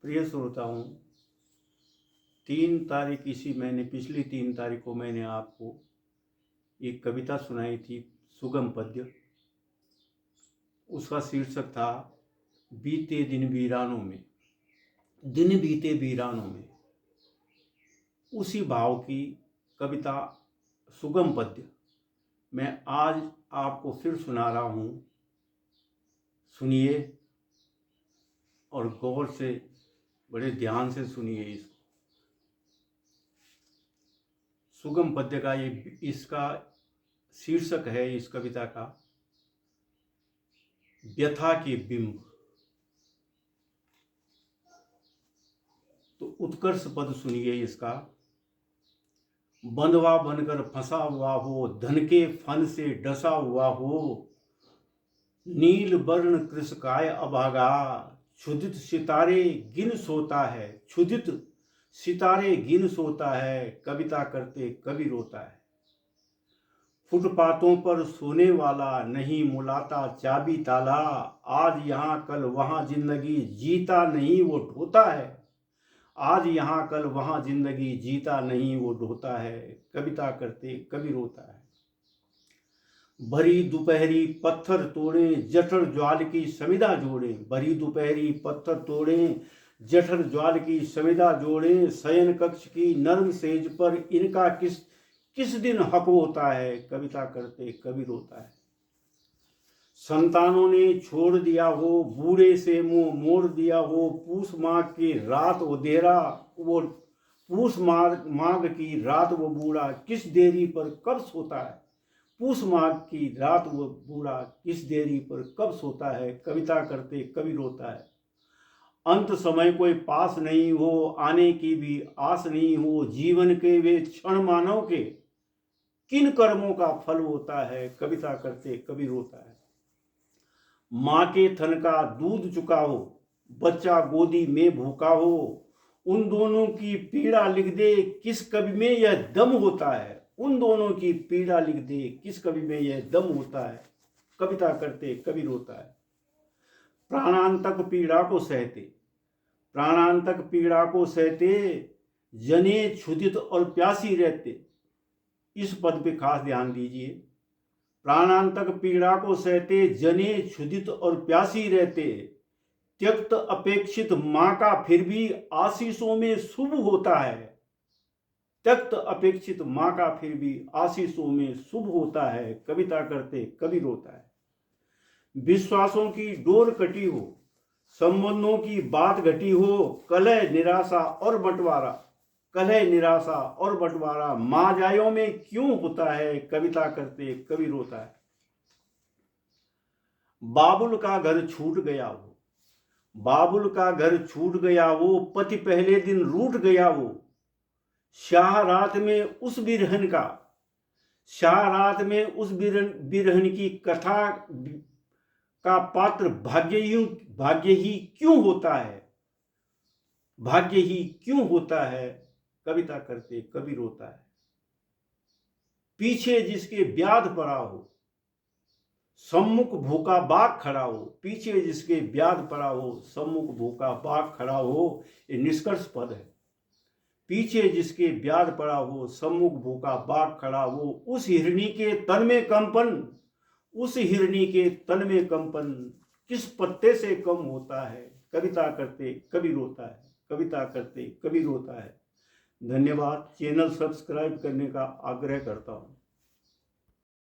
प्रिय श्रोताओं, 3 तारीख इसी महीने पिछली 3 तारीख को मैंने आपको एक कविता सुनाई थी, सुगम पद्य। उसका शीर्षक था बीते दिन वीरानों में। दिन बीते वीरानों में, उसी भाव की कविता सुगम पद्य मैं आज आपको फिर सुना रहा हूँ। सुनिए और गौर से, बड़े ध्यान से सुनिए इसको। सुगम पद्य का इसका शीर्षक है इस कविता का व्यथा के बिंब। तो उत्कर्ष पद सुनिए इसका। बंधवा बनकर फंसा हुआ हो, धन के फन से डसा हुआ हो, नील वर्ण कृषकाय अभागा, क्षुधित सितारे गिन सोता है, क्षुधित सितारे गिन सोता है, कविता करते कवि रोता है। फुटपाथों पर सोने वाला नहीं मुलाता चाबी ताला, आज यहाँ कल वहाँ जिंदगी जीता नहीं वो ढोता है, आज यहाँ कल वहाँ जिंदगी जीता नहीं वो ढोता है, कविता करते कवि रोता है। भरी दोपहरी पत्थर तोड़े जठर ज्वाल की समिधा जोड़े, भरी दोपहरी पत्थर तोड़े जठर ज्वाल की समिधा जोड़े, शयन कक्ष की नर्म सेज पर इनका किस दिन हक होता है, कविता करते कवि रोता है। संतानों ने छोड़ दिया हो, बूढ़े से मुंह मोड़ दिया हो, पूस माघ की रात वो देरा, वो पूस माघ की रात वो बूढ़ा किस देरी पर कब सोता है, पूस माघ की रात वो बूढ़ा किस देरी पर कब सोता है, कविता करते कवि रोता है। अंत समय कोई पास नहीं हो, आने की भी आस नहीं हो, जीवन के वे क्षण मानव के किन कर्मों का फल होता है, कविता करते कवि रोता है। माँ के थन का दूध चुका हो, बच्चा गोदी में भूखा हो, उन दोनों की पीड़ा लिख दे किस कवि में यह दम होता है, उन दोनों की पीड़ा लिख दे किस कवि में यह दम होता है, कविता करते कवि रोता है। प्राणांतक पीड़ा को सहते, प्राणांतक पीड़ा को सहते, जने क्षुधित और प्यासी रहते। इस पद पे खास ध्यान दीजिए। प्राणांतक पीड़ा को सहते, जने क्षुधित और प्यासी रहते, त्यक्त अपेक्षित माँ का फिर भी आशीषों में शुभ होता है, त्यक्त अपेक्षित माँ का फिर भी आशीषों में शुभ होता है, कविता करते कवि रोता है। विश्वासों की डोर कटी हो, संबंधों की बात घटी हो, कलह निराशा और बंटवारा, कलह निराशा और बंटवारा माजायों में क्यों होता है, कविता करते कवि रोता है। बाबुल का घर छूट गया हो, बाबुल का घर छूट गया हो, पति पहले दिन रूठ गया हो, शाह रात में उस बिरहन का, शाह रात में उस बिरहन की कथा का पात्र भाग्य ही क्यों होता है, भाग्य ही क्यों होता है, कविता करते कवि रोता है। पीछे जिसके व्याध पड़ा हो, सम्मुख भूखा बाघ खड़ा हो, पीछे जिसके व्याध पड़ा हो, सम्मुख भूखा बाघ खड़ा हो, ये निष्कर्ष पद है। पीछे जिसके व्याध पड़ा हो, सम्मुख भूखा बाघ खड़ा हो, उस हिरणी के तन में कंपन, उस हिरणी के तन में कंपन किस पत्ते से कम होता है, कविता करते कवि रोता है, कविता करते कवि रोता है। धन्यवाद। चैनल सब्सक्राइब करने का आग्रह करता हूँ।